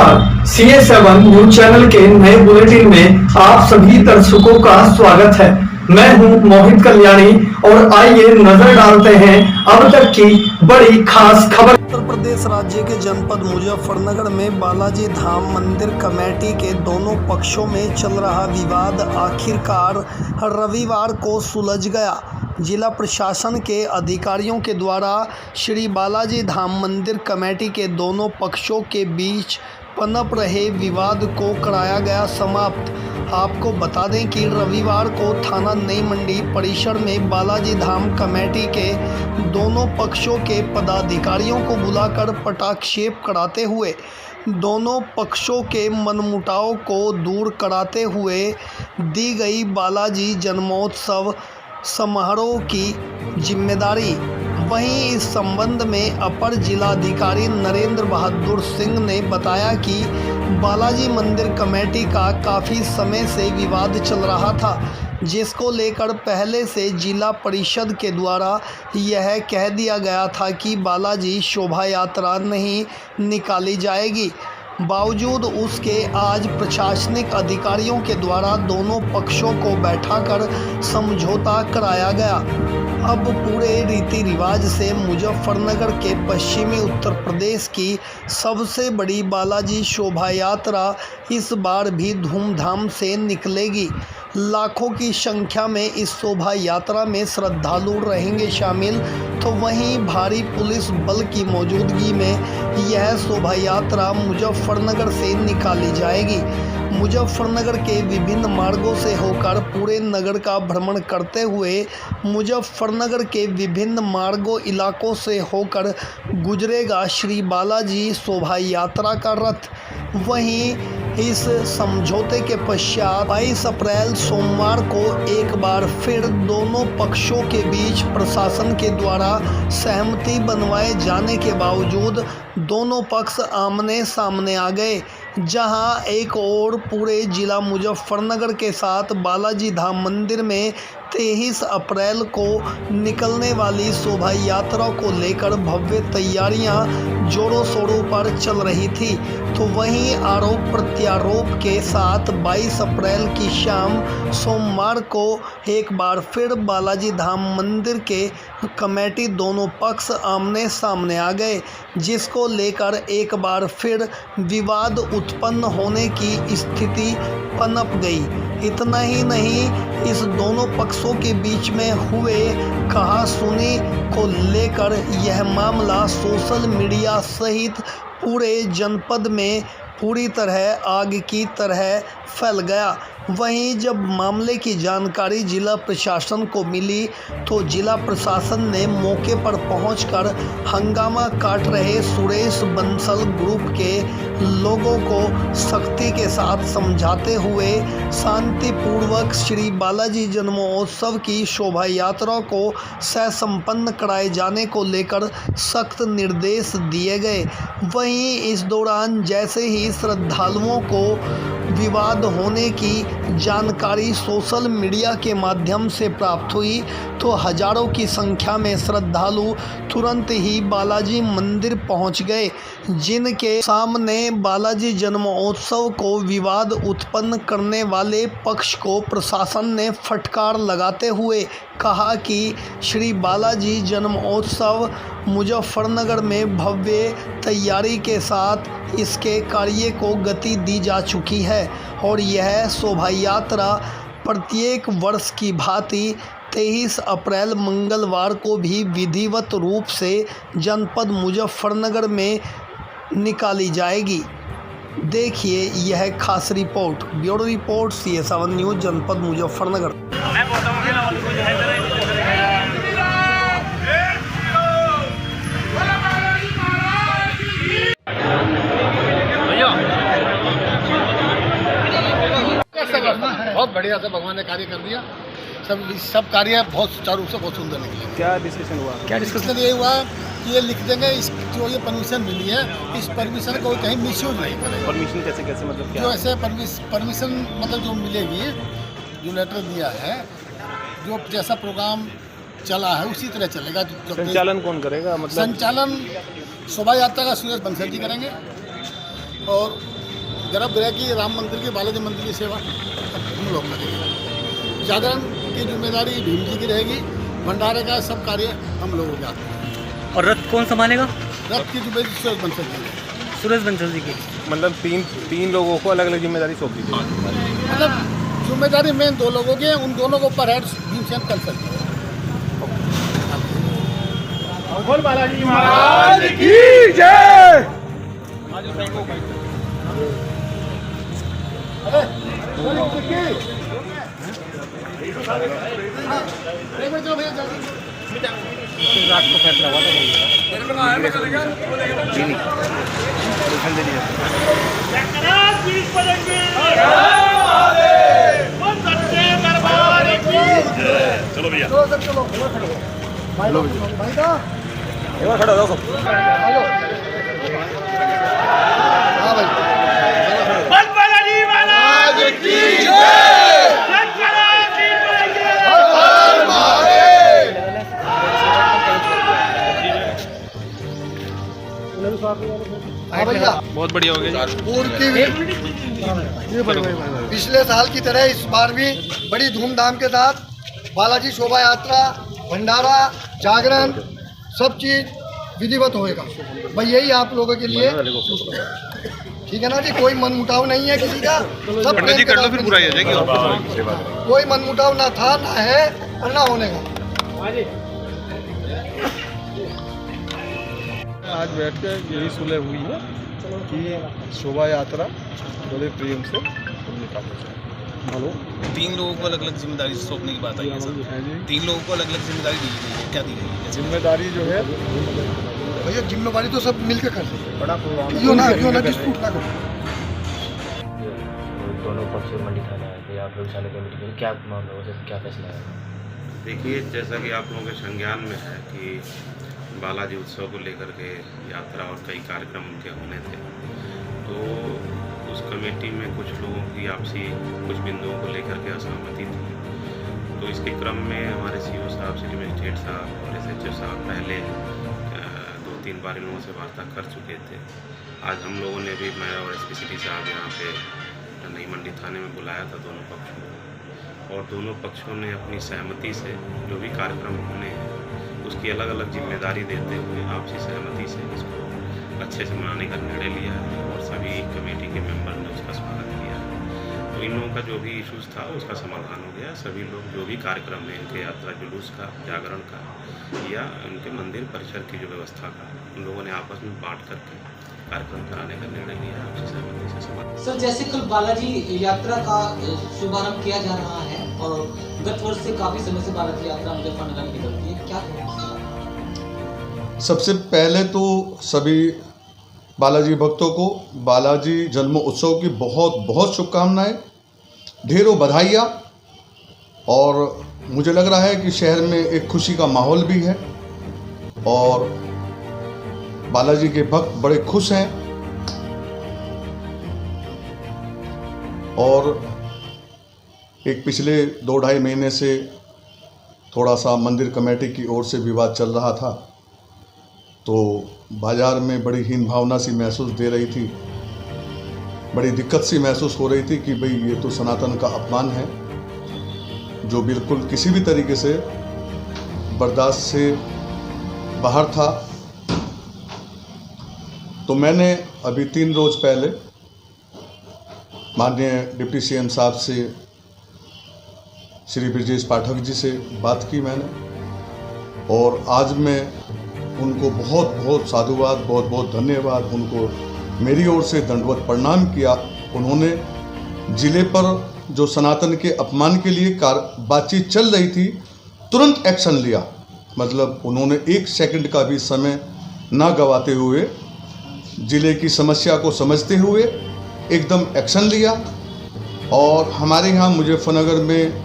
नमस्कार, CA7 news channel के नए बुलेटिन में आप सभी दर्शकों का स्वागत है। मैं हूं मोहित कल्याणी और आइए नजर डालते हैं अब तक की बड़ी खास खबर। उत्तर प्रदेश राज्य के जनपद मुजफ्फरनगर में बालाजी धाम मंदिर कमेटी के दोनों पक्षों में चल रहा विवाद आखिरकार रविवार को सुलझ गया। जिला प्रशासन के अधिकारियों के द्वारा श्री बालाजी धाम मंदिर कमेटी के दोनों पक्षों के बीच पनप रहे विवाद को कराया गया समाप्त। आपको बता दें कि रविवार को थाना नई मंडी परिसर में बालाजी धाम कमेटी के दोनों पक्षों के पदाधिकारियों को बुलाकर पटाक्षेप कराते हुए दोनों पक्षों के मनमुटाव को दूर कराते हुए दी गई बालाजी जन्मोत्सव समारोह की जिम्मेदारी। वहीं इस संबंध में अपर जिलाधिकारी नरेंद्र बहादुर सिंह ने बताया कि बालाजी मंदिर कमेटी का काफ़ी समय से विवाद चल रहा था, जिसको लेकर पहले से जिला परिषद के द्वारा यह कह दिया गया था कि बालाजी शोभा यात्रा नहीं निकाली जाएगी। बावजूद उसके आज प्रशासनिक अधिकारियों के द्वारा दोनों पक्षों को बैठाकर समझौता कराया गया। अब पूरे रीति रिवाज से मुजफ्फरनगर के पश्चिमी उत्तर प्रदेश की सबसे बड़ी बालाजी शोभा यात्रा इस बार भी धूमधाम से निकलेगी। लाखों की संख्या में इस शोभा यात्रा में श्रद्धालु रहेंगे शामिल, तो वहीं भारी पुलिस बल की मौजूदगी में यह शोभा यात्रा मुजफ्फरनगर से निकाली जाएगी। मुजफ्फरनगर के विभिन्न मार्गों से होकर पूरे नगर का भ्रमण करते हुए मुजफ्फरनगर के विभिन्न मार्गों इलाकों से होकर गुजरेगा श्री बालाजी शोभा यात्रा का रथ। वहीं इस समझौते के पश्चात 22 अप्रैल सोमवार को एक बार फिर दोनों पक्षों के बीच प्रशासन के द्वारा सहमति बनवाए जाने के बावजूद दोनों पक्ष आमने सामने आ गए। जहां एक और पूरे जिला मुजफ्फरनगर के साथ बालाजी धाम मंदिर में 23 अप्रैल को निकलने वाली शोभा यात्रा को लेकर भव्य तैयारियां जोरों शोरों पर चल रही थी, तो वहीं आरोप प्रत्यारोप के साथ 22 अप्रैल की शाम सोमवार को एक बार फिर बालाजी धाम मंदिर के कमेटी दोनों पक्ष आमने सामने आ गए, जिसको लेकर एक बार फिर विवाद उत्पन्न होने की स्थिति पनप गई। इतना ही नहीं, इस दोनों पक्षों के बीच में हुए कहा-सुनी को लेकर यह मामला सोशल मीडिया सहित पूरे जनपद में पूरी तरह आग की तरह फैल गया। वहीं जब मामले की जानकारी जिला प्रशासन को मिली तो जिला प्रशासन ने मौके पर पहुंचकर हंगामा काट रहे सुरेश बंसल ग्रुप के लोगों को सख्ती के साथ समझाते हुए शांतिपूर्वक श्री बालाजी जन्मोत्सव की शोभा यात्रा को ससंपन्न कराए जाने को लेकर सख्त निर्देश दिए गए। वहीं इस दौरान जैसे ही श्रद्धालुओं को विवाद होने की जानकारी सोशल मीडिया के माध्यम से प्राप्त हुई तो हजारों की संख्या में श्रद्धालु तुरंत ही बालाजी मंदिर पहुंच गए, जिनके सामने बालाजी जन्मोत्सव को विवाद उत्पन्न करने वाले पक्ष को प्रशासन ने फटकार लगाते हुए कहा कि श्री बालाजी जन्मोत्सव मुजफ्फरनगर में भव्य तैयारी के साथ इसके कार्य को गति दी जा चुकी है और यह शोभा यात्रा प्रत्येक वर्ष की भांति 23 अप्रैल मंगलवार को भी विधिवत रूप से जनपद मुजफ्फरनगर में निकाली जाएगी। देखिए यह खास report. Bureau report CA7 news जनपद मुजफ्फरनगर। बहुत बढ़िया से भगवान ने कार्य कर दिया। सब कार्य बहुत सुचारू रूप से बहुत सुंदर निकले। क्या डिस्कशन हुआ? क्या डिस्कशन ये हुआ कि ये लिख देंगे इस जो ये परमिशन मिली है, इस परमिशन को कहीं मिसयूज नहीं करेगा। परमिशन कैसे मतलब क्या? जो ऐसे परमिशन मतलब जो मिलेगी, जो लेटर दिया है, जो जैसा प्रोग्राम चला है उसी तरह चलेगा। संचालन कौन करेगा? मतलब संचालन शोभा यात्रा का सुरेश बंसल जी करेंगे। और गर्भगृह की, राम मंदिर की, बालाजी मंदिर की सेवा हम लोग करेंगे। जागरण की जिम्मेदारी भीम जी की रहेगी। भंडारे का सब कार्य हम लोगों के हाथ में। और रथ कौन संभालेगा? रथ की जिम्मेदारी सुरेश बंसल जी की। सुरेश बंसल जी की। मतलब तीन लोगों को अलग अलग जिम्मेदारी सौंपी थी। मतलब जिम्मेदारी मेन 2 लोगों की है, उन दोनों को पर हेड भीमसेन कर सकते हैं। बालाजी महाराज की जय। रात को फैसला हुआ चलो भैया खड़ा हो सब। हाँ भाई, बहुत बढ़िया हो गया। पूर्व की पिछले साल की तरह इस बार भी बड़ी धूमधाम के साथ बालाजी शोभा यात्रा, भंडारा, जागरण सब चीज विधिवत होएगा। भाई यही आप लोगों के लिए, ठीक है ना जी। कोई मनमुटाव नहीं है किसी का, सब प्रेम के साथ फिर बुराई हो जाएगी। कोई मनमुटाव ना था, ना है और ना होने का। आज बैठ के यही सुलह हुई है कि शोभा यात्रा बड़े प्रेम से निकाली जाए। हेलो, 3 लोगों को अलग अलग जिम्मेदारी सौंपने की बात आई है सर। 3 लोगों को अलग अलग जिम्मेदारी दी गई है, क्या दी गई है? जिम्मेदारी जो है भैया जिम्मेवारी तो सब मिलकर कर रहे बड़ा प्रोग्राम क्यों ना डिस्प्यूट ना करो। दोनों पक्ष मंडी थाना है, आप लोग थाने कमेटी में क्या मामला हो, क्या फैसला है? देखिए, जैसा कि आप लोगों के संज्ञान में है कि बालाजी उत्सव को लेकर के यात्रा और कई कार्यक्रम उनके होने थे, तो उस कमेटी में कुछ लोगों की आपसी कुछ बिंदुओं को लेकर के असहमति थी। तो इसके क्रम में हमारे सीओ साहब, सिटी मजिस्ट्रेट साहब और SHO साहब पहले 2-3 बार इन लोगों से वार्ता कर चुके थे। आज हम लोगों ने भी, मैं और SP सिटी साहब यहाँ पे नई मंडी थाने में बुलाया था दोनों पक्षों को, और दोनों पक्षों ने अपनी सहमति से जो भी कार्यक्रम होने हैं उसकी अलग अलग जिम्मेदारी देते हुए आपसी सहमति से इसको अच्छे से मनाने का निर्णय लिया है और सभी कमेटी के मेंबर ने उसका स्वागत किया है। तो इन लोगों का जो भी इश्यूज़ था उसका समाधान हो गया। सभी लोग जो भी कार्यक्रम है, इनके यात्रा जुलूस का, जागरण का या उनके मंदिर परिसर की जो व्यवस्था का, उन लोगों ने आपस में बांट करके कार्यक्रम कराने का निर्णय लिया, आपसी सहमति से समाधान। सर, जैसे कल बालाजी यात्रा का शुभारंभ किया जा रहा है और गत वर्ष से काफी समय से बालाजी यात्रा मुजफ्फरनगर में निकलती है, क्या कहेंगे? सबसे पहले तो सभी बालाजी भक्तों को बालाजी जन्म उत्सव की बहुत बहुत शुभकामनाएं, ढेरों बधाइयाँ। और मुझे लग रहा है कि शहर में एक खुशी का माहौल भी है और बालाजी के भक्त बड़े खुश हैं। और एक पिछले 2-2.5 महीने से थोड़ा सा मंदिर कमेटी की ओर से विवाद चल रहा था, तो बाज़ार में बड़ी हीन भावना सी महसूस दे रही थी, बड़ी दिक्कत सी महसूस हो रही थी कि भाई ये तो सनातन का अपमान है, जो बिल्कुल किसी भी तरीके से बर्दाश्त से बाहर था। तो मैंने अभी 3 रोज़ पहले माननीय डिप्टी CM साहब से, श्री ब्रजेश पाठक जी से बात की मैंने, और आज मैं उनको बहुत बहुत साधुवाद, बहुत बहुत धन्यवाद, उनको मेरी ओर से दंडवत प्रणाम किया। उन्होंने ज़िले पर जो सनातन के अपमान के लिए बातचीत चल रही थी, तुरंत एक्शन लिया। मतलब उन्होंने 1 सेकंड का भी समय ना गवाते हुए, ज़िले की समस्या को समझते हुए एकदम एक्शन लिया। और हमारे यहाँ मुजफ्फरनगर में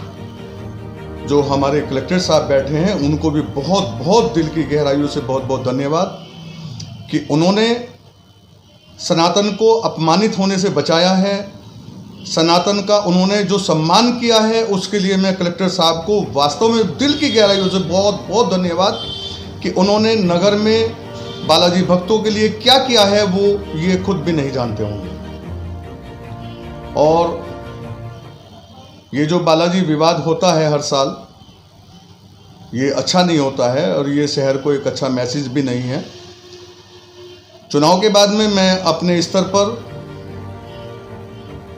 जो हमारे कलेक्टर साहब बैठे हैं, उनको भी बहुत बहुत दिल की गहराइयों से बहुत बहुत धन्यवाद कि उन्होंने सनातन को अपमानित होने से बचाया है। सनातन का उन्होंने जो सम्मान किया है, उसके लिए मैं कलेक्टर साहब को वास्तव में दिल की गहराइयों से बहुत बहुत धन्यवाद कि उन्होंने नगर में बालाजी भक्तों के लिए क्या किया है वो ये खुद भी नहीं जानते होंगे। और ये जो बालाजी विवाद होता है हर साल, ये अच्छा नहीं होता है और ये शहर को एक अच्छा मैसेज भी नहीं है। चुनाव के बाद में मैं अपने स्तर पर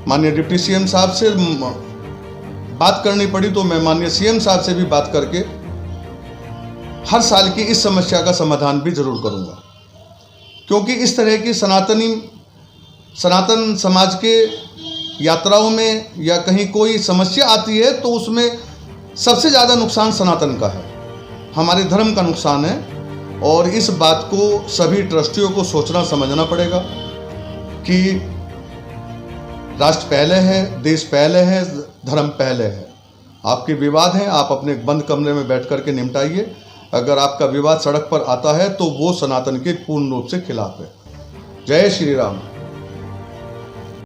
माननीय डिप्टी सीएम साहब से बात करनी पड़ी तो मैं माननीय सीएम साहब से भी बात करके हर साल की इस समस्या का समाधान भी जरूर करूंगा, क्योंकि इस तरह की सनातन समाज के यात्राओं में या कहीं कोई समस्या आती है तो उसमें सबसे ज़्यादा नुकसान सनातन का है, हमारे धर्म का नुकसान है। और इस बात को सभी ट्रस्टियों को सोचना समझना पड़ेगा कि राष्ट्र पहले है, देश पहले है, धर्म पहले है। आपके विवाद हैं, आप अपने बंद कमरे में बैठ कर के निपटाइए। अगर आपका विवाद सड़क पर आता है तो वो सनातन के पूर्ण रूप से खिलाफ है। जय श्री राम।